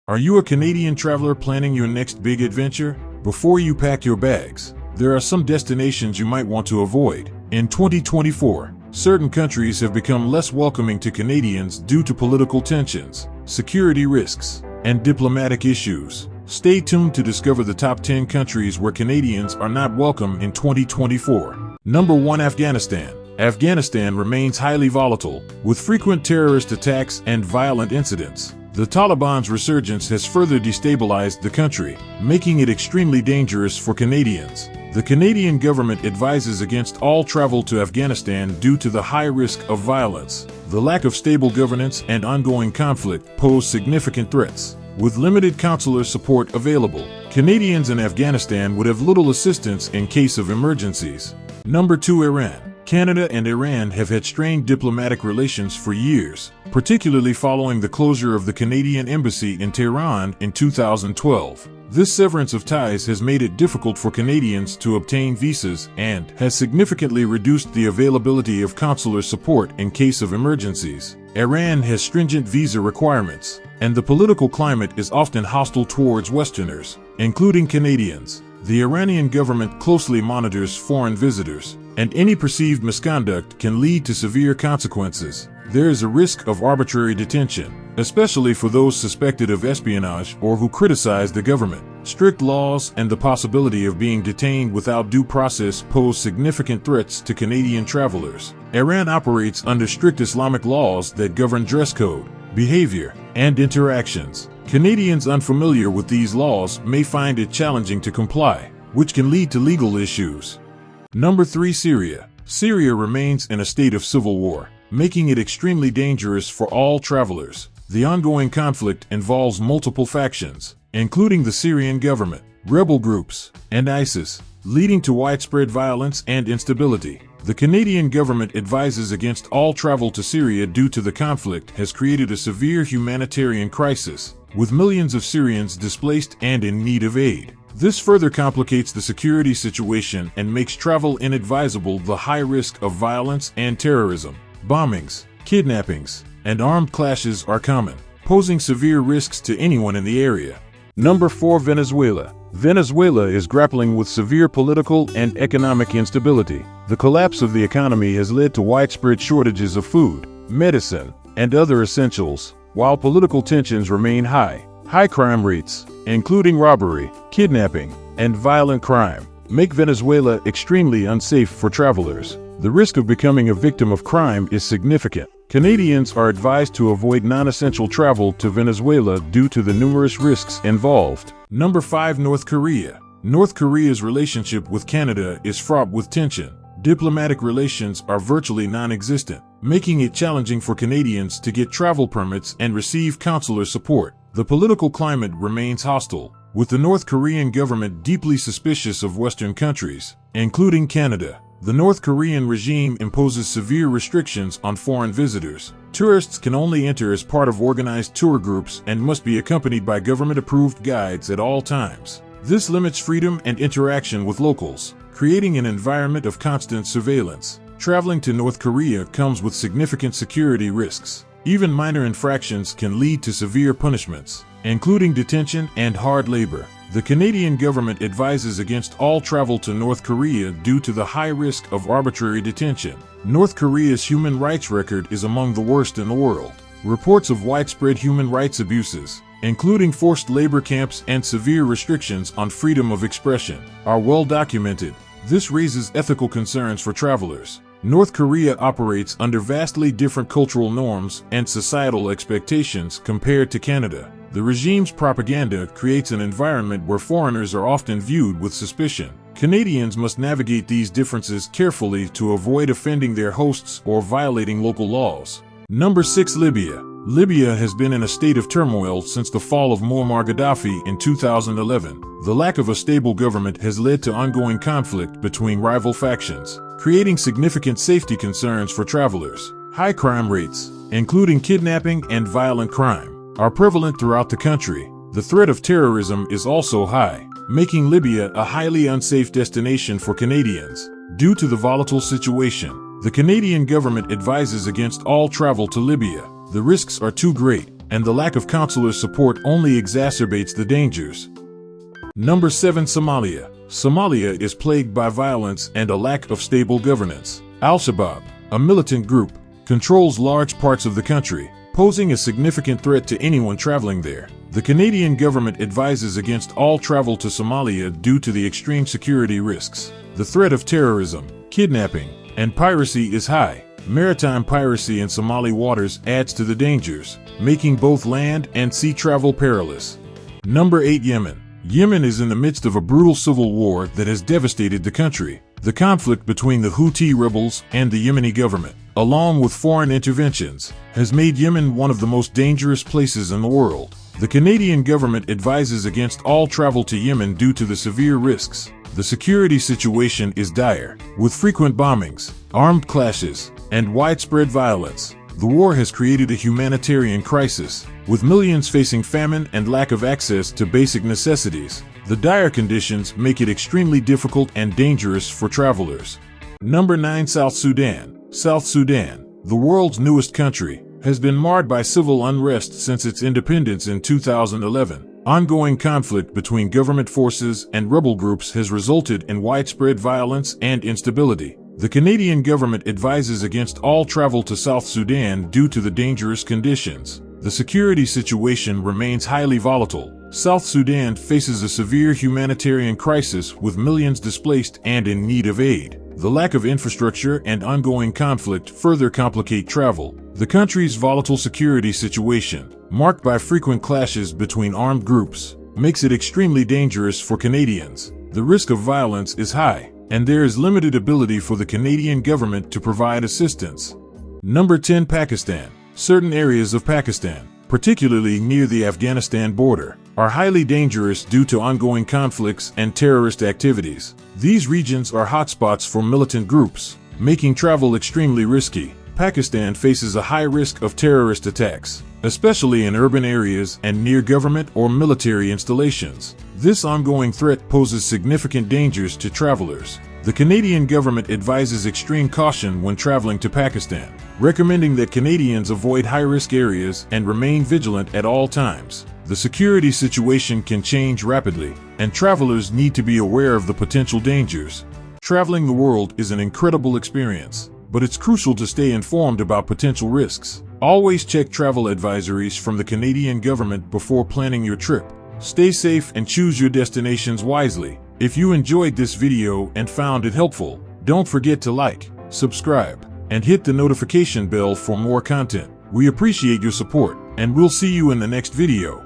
Are you a Canadian traveler planning your next big adventure? Before you pack your bags, there are some destinations you might want to avoid. In 2024, certain countries have become less welcoming to Canadians due to political tensions, security risks, and diplomatic issues. Stay tuned to discover the top 10 countries where Canadians are not welcome in 2024. Number 1. Afghanistan. Afghanistan remains highly volatile, with frequent terrorist attacks and violent incidents. The Taliban's resurgence has further destabilized the country, making it extremely dangerous for Canadians. The Canadian government advises against all travel to Afghanistan due to the high risk of violence. The lack of stable governance and ongoing conflict pose significant threats. With limited consular support available, Canadians in Afghanistan would have little assistance in case of emergencies. Number 2. Iran. Canada and Iran have had strained diplomatic relations for years, particularly following the closure of the Canadian embassy in Tehran in 2012. This severance of ties has made it difficult for Canadians to obtain visas and has significantly reduced the availability of consular support in case of emergencies. Iran has stringent visa requirements, and the political climate is often hostile towards Westerners, including Canadians. The Iranian government closely monitors foreign visitors, and any perceived misconduct can lead to severe consequences. There is a risk of arbitrary detention, especially for those suspected of espionage or who criticize the government. Strict laws and the possibility of being detained without due process pose significant threats to Canadian travelers. Iran operates under strict Islamic laws that govern dress code, behavior, and interactions. Canadians unfamiliar with these laws may find it challenging to comply, which can lead to legal issues. Number 3. Syria. Syria remains in a state of civil war, making it extremely dangerous for all travelers. The ongoing conflict involves multiple factions, including the Syrian government, rebel groups, and ISIS, leading to widespread violence and instability. The Canadian government advises against all travel to Syria due to the conflict has created a severe humanitarian crisis, with millions of Syrians displaced and in need of aid. This further complicates the security situation and makes travel inadvisable. The high risk of violence and terrorism, bombings, kidnappings, and armed clashes are common, posing severe risks to anyone in the area. Number 4. Venezuela. Venezuela is grappling with severe political and economic instability. The collapse of the economy has led to widespread shortages of food, medicine, and other essentials, while political tensions remain high. High crime rates, including robbery, kidnapping, and violent crime, make Venezuela extremely unsafe for travelers. The risk of becoming a victim of crime is significant. Canadians are advised to avoid non-essential travel to Venezuela due to the numerous risks involved. Number 5. North Korea. North Korea's relationship with Canada is fraught with tension. Diplomatic relations are virtually non-existent, making it challenging for Canadians to get travel permits and receive consular support. The political climate remains hostile, with the North Korean government deeply suspicious of Western countries, including Canada. The North Korean regime imposes severe restrictions on foreign visitors. Tourists can only enter as part of organized tour groups and must be accompanied by government-approved guides at all times. This limits freedom and interaction with locals, creating an environment of constant surveillance. Traveling to North Korea comes with significant security risks. Even minor infractions can lead to severe punishments, including detention and hard labor. The Canadian government advises against all travel to North Korea due to the high risk of arbitrary detention. North Korea's human rights record is among the worst in the world. Reports of widespread human rights abuses, including forced labor camps and severe restrictions on freedom of expression, are well documented. This raises ethical concerns for travelers. North Korea operates under vastly different cultural norms and societal expectations compared to Canada. The regime's propaganda creates an environment where foreigners are often viewed with suspicion. Canadians must navigate these differences carefully to avoid offending their hosts or violating local laws. Number 6. Libya. Libya has been in a state of turmoil since the fall of Muammar Gaddafi in 2011. The lack of a stable government has led to ongoing conflict between rival factions, creating significant safety concerns for travelers. High crime rates, including kidnapping and violent crime, are prevalent throughout the country. The threat of terrorism is also high, making Libya a highly unsafe destination for Canadians. Due to the volatile situation, the Canadian government advises against all travel to Libya. The risks are too great. and the lack of consular support only exacerbates the dangers. Number 7. Somalia. Somalia is plagued by violence and a lack of stable governance. Al-Shabaab, a militant group, controls large parts of the country, posing a significant threat to anyone traveling there. The Canadian government advises against all travel to Somalia due to the extreme security risks. The threat of terrorism, kidnapping, and piracy is high. Maritime piracy in Somali waters adds to the dangers, making both land and sea travel perilous. Number 8. Yemen. Yemen is in the midst of a brutal civil war that has devastated the country. The conflict between the Houthi rebels and the Yemeni government, along with foreign interventions, has made Yemen one of the most dangerous places in the world. The Canadian government advises against all travel to Yemen due to the severe risks. The security situation is dire, with frequent bombings, armed clashes, and widespread violence. The war has created a humanitarian crisis, with millions facing famine and lack of access to basic necessities. The dire conditions make it extremely difficult and dangerous for travelers. Number 9. South Sudan. South Sudan, the world's newest country, has been marred by civil unrest since its independence in 2011. Ongoing conflict between government forces and rebel groups has resulted in widespread violence and instability. The Canadian government advises against all travel to South Sudan due to the dangerous conditions. The security situation remains highly volatile. South Sudan faces a severe humanitarian crisis with millions displaced and in need of aid. The lack of infrastructure and ongoing conflict further complicate travel. The country's volatile security situation, marked by frequent clashes between armed groups, makes it extremely dangerous for Canadians. The risk of violence is high, and there is limited ability for the Canadian government to provide assistance. Number 10. Pakistan. Certain areas of Pakistan, particularly near the Afghanistan border, are highly dangerous due to ongoing conflicts and terrorist activities. These regions are hotspots for militant groups, making travel extremely risky. Pakistan faces a high risk of terrorist attacks, especially in urban areas and near government or military installations. This ongoing threat poses significant dangers to travelers. The Canadian government advises extreme caution when traveling to Pakistan, recommending that Canadians avoid high-risk areas and remain vigilant at all times. The security situation can change rapidly, and travelers need to be aware of the potential dangers. Traveling the world is an incredible experience, but it's crucial to stay informed about potential risks. Always check travel advisories from the Canadian government before planning your trip. Stay safe and choose your destinations wisely. If you enjoyed this video and found it helpful, don't forget to like, subscribe, and hit the notification bell for more content. We appreciate your support, and we'll see you in the next video.